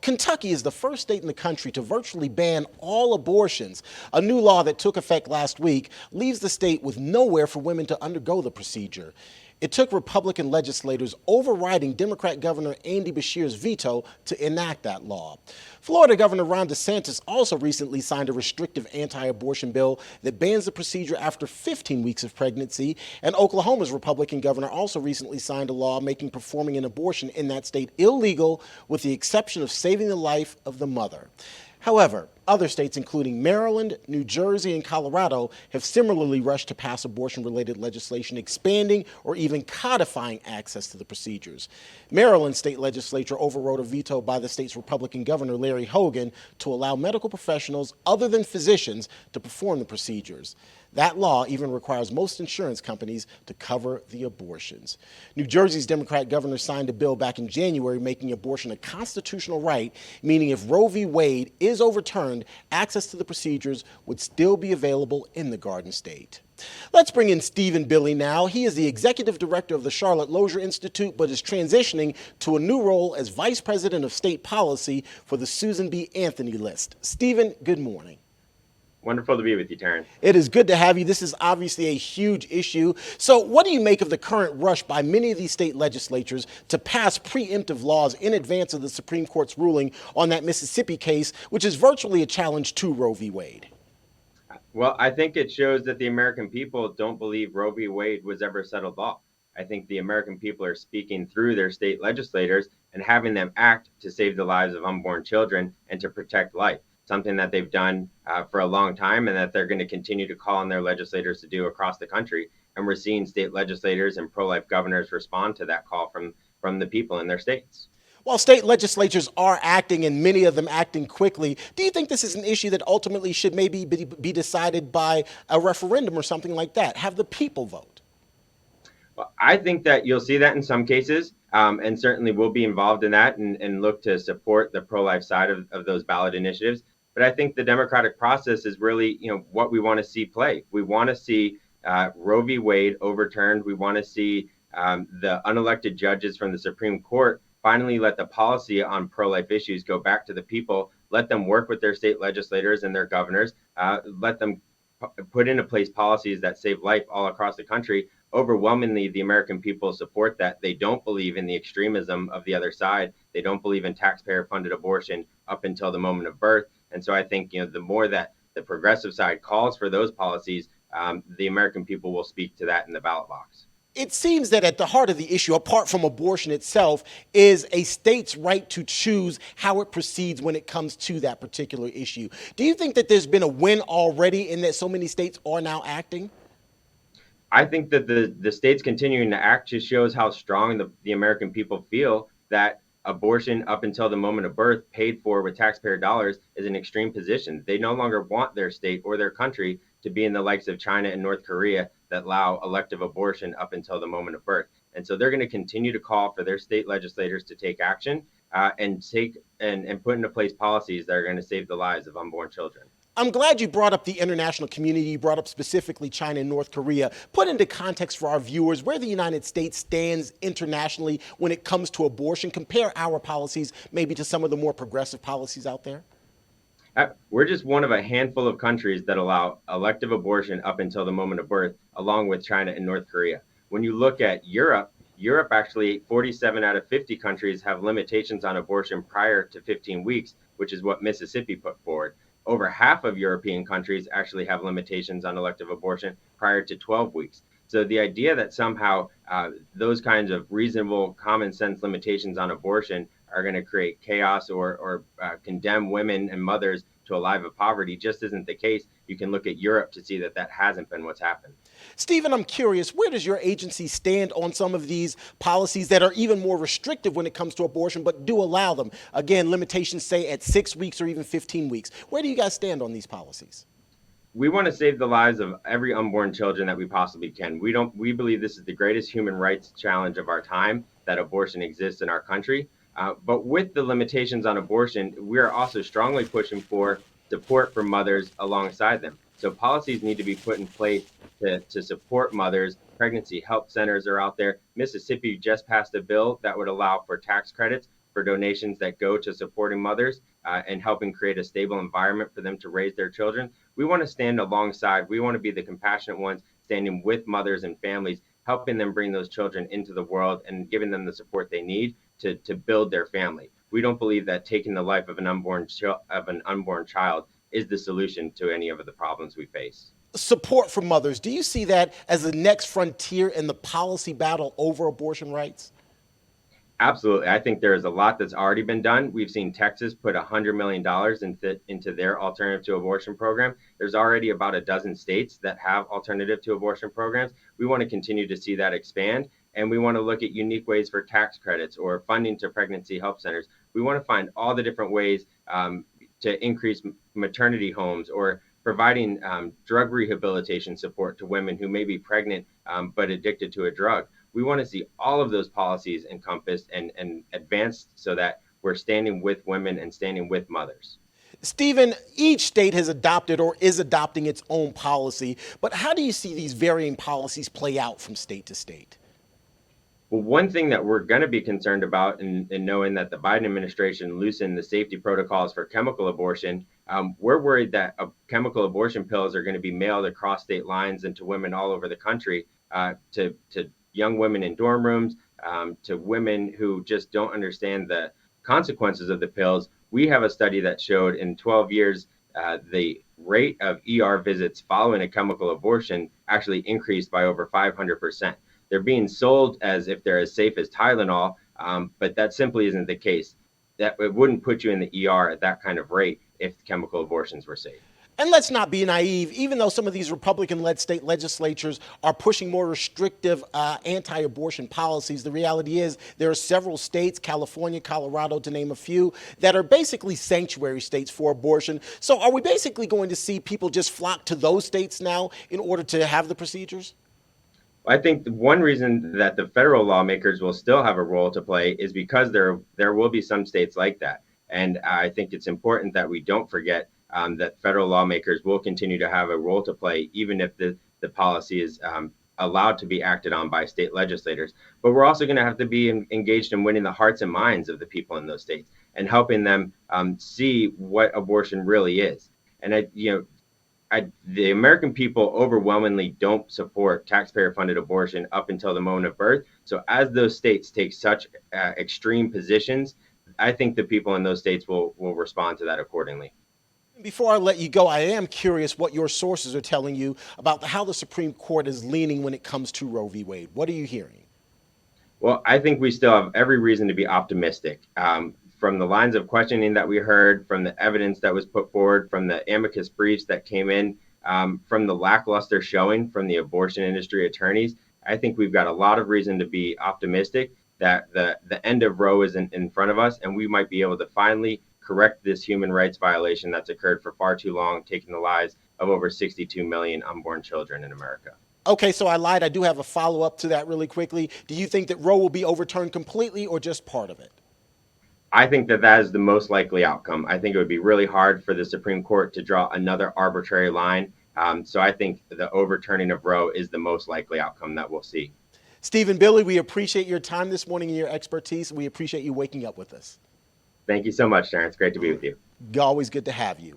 Kentucky is the first state in the country to virtually ban all abortions. A new law that took effect last week leaves the state with nowhere for women to undergo the procedure. It took Republican legislators overriding Democrat Governor Andy Beshear's veto to enact that law. Florida Governor Ron DeSantis also recently signed a restrictive anti-abortion bill that bans the procedure after 15 weeks of pregnancy. And Oklahoma's Republican governor also recently signed a law making performing an abortion in that state illegal, with the exception of saving the life of the mother. However, other states, including Maryland, New Jersey, and Colorado, have similarly rushed to pass abortion-related legislation expanding or even codifying access to the procedures. Maryland's state legislature overrode a veto by the state's Republican governor, Larry Hogan, to allow medical professionals other than physicians to perform the procedures. That law even requires most insurance companies to cover the abortions. New Jersey's Democrat governor signed a bill back in January making abortion a constitutional right, meaning if Roe v. Wade is overturned, access to the procedures would still be available in the Garden State. Let's bring in Stephen Billy now. He is the executive director of the Charlotte Lozier Institute, but is transitioning to a new role as vice president of state policy for the Susan B. Anthony list. Stephen, good morning. Wonderful to be with you, Terrance. It is good to have you. This is obviously a huge issue. So what do you make of the current rush by many of these state legislatures to pass preemptive laws in advance of the Supreme Court's ruling on that Mississippi case, which is virtually a challenge to Roe v. Wade? Well, I think it shows that the American people don't believe Roe v. Wade was ever settled law. I think the American people are speaking through their state legislators and having them act to save the lives of unborn children and to protect life, something that they've done for a long time and that they're going to continue to call on their legislators to do across the country. And we're seeing state legislators and pro-life governors respond to that call from the people in their states. While state legislatures are acting, and many of them acting quickly, do you think this is an issue that ultimately should maybe be decided by a referendum or something like that? Have the people vote? Well, I think that you'll see that in some cases, and certainly we'll be involved in that and look to support the pro-life side of those ballot initiatives. But I think the democratic process is really, what we want to see play. We want to see Roe v. Wade overturned. We want to see the unelected judges from the Supreme Court finally let the policy on pro-life issues go back to the people. Let them work with their state legislators and their governors. Let them put into place policies that save life all across the country. Overwhelmingly, the American people support that. They don't believe in the extremism of the other side. They don't believe in taxpayer-funded abortion up until the moment of birth. And so I think, the more that the progressive side calls for those policies, the American people will speak to that in the ballot box. It seems that at the heart of the issue, apart from abortion itself, is a state's right to choose how it proceeds when it comes to that particular issue. Do you think that there's been a win already in that so many states are now acting? I think that the states continuing to act just shows how strong the American people feel that abortion up until the moment of birth, paid for with taxpayer dollars, is an extreme position. They no longer want their state or their country to be in the likes of China and North Korea that allow elective abortion up until the moment of birth. And so they're going to continue to call for their state legislators to take action and put into place policies that are going to save the lives of unborn children. I'm glad you brought up the international community. You brought up specifically China and North Korea. Put into context for our viewers where the United States stands internationally when it comes to abortion. Compare our policies maybe to some of the more progressive policies out there. We're just one of a handful of countries that allow elective abortion up until the moment of birth, along with China and North Korea. When you look at Europe actually, 47 out of 50 countries have limitations on abortion prior to 15 weeks, which is what Mississippi put forward. Over half of European countries actually have limitations on elective abortion prior to 12 weeks. So the idea that somehow those kinds of reasonable common sense limitations on abortion are going to create chaos or condemn women and mothers to a life of poverty just isn't the case. You can look at Europe to see that hasn't been what's happened. Stephen, I'm curious, where does your agency stand on some of these policies that are even more restrictive when it comes to abortion, but do allow them? Again, limitations say at 6 weeks or even 15 weeks. Where do you guys stand on these policies? We want to save the lives of every unborn children that we possibly can. We believe this is the greatest human rights challenge of our time, that abortion exists in our country. But with the limitations on abortion, we are also strongly pushing for support for mothers alongside them. So policies need to be put in place to support mothers. Pregnancy help centers are out there. Mississippi just passed a bill that would allow for tax credits for donations that go to supporting mothers and helping create a stable environment for them to raise their children. We want to stand alongside. We want to be the compassionate ones standing with mothers and families, helping them bring those children into the world and giving them the support they need to build their family. We don't believe that taking the life of an unborn child is the solution to any of the problems we face. Support for mothers. Do you see that as the next frontier in the policy battle over abortion rights? Absolutely. I think there is a lot that's already been done. We've seen Texas put $100 million into their alternative to abortion program. There's already about a dozen states that have alternative to abortion programs. We want to continue to see that expand. And we want to look at unique ways for tax credits or funding to pregnancy help centers. We want to find all the different ways to increase maternity homes or providing drug rehabilitation support to women who may be pregnant but addicted to a drug. We want to see all of those policies encompassed and advanced so that we're standing with women and standing with mothers. Stephen, each state has adopted or is adopting its own policy, but how do you see these varying policies play out from state to state? Well, one thing that we're going to be concerned about in knowing that the Biden administration loosened the safety protocols for chemical abortion, we're worried that chemical abortion pills are going to be mailed across state lines and to women all over the country, to young women in dorm rooms, to women who just don't understand the consequences of the pills. We have a study that showed in 12 years, the rate of ER visits following a chemical abortion actually increased by over 500%. They're being sold as if they're as safe as Tylenol, but that simply isn't the case. That it wouldn't put you in the ER at that kind of rate if chemical abortions were safe. And let's not be naive, even though some of these Republican-led state legislatures are pushing more restrictive anti-abortion policies, the reality is there are several states, California, Colorado, to name a few, that are basically sanctuary states for abortion. So are we basically going to see people just flock to those states now in order to have the procedures? I think one reason that the federal lawmakers will still have a role to play is because there will be some states like that. And I think it's important that we don't forget that federal lawmakers will continue to have a role to play, even if the policy is allowed to be acted on by state legislators. But we're also going to have to be engaged in winning the hearts and minds of the people in those states and helping them see what abortion really is. And the American people overwhelmingly don't support taxpayer-funded abortion up until the moment of birth. So as those states take such extreme positions, I think the people in those states will respond to that accordingly. Before I let you go, I am curious what your sources are telling you about how the Supreme Court is leaning when it comes to Roe v. Wade. What are you hearing? Well, I think we still have every reason to be optimistic. From the lines of questioning that we heard, from the evidence that was put forward, from the amicus briefs that came in, from the lackluster showing from the abortion industry attorneys, I think we've got a lot of reason to be optimistic that the end of Roe is in front of us, and we might be able to finally correct this human rights violation that's occurred for far too long, taking the lives of over 62 million unborn children in America. Okay, so I lied. I do have a follow-up to that really quickly. Do you think that Roe will be overturned completely or just part of it? I think that is the most likely outcome. I think it would be really hard for the Supreme Court to draw another arbitrary line. So I think the overturning of Roe is the most likely outcome that we'll see. Stephen, Billy, we appreciate your time this morning and your expertise. We appreciate you waking up with us. Thank you so much, Terrance. Great to be with you. Always good to have you.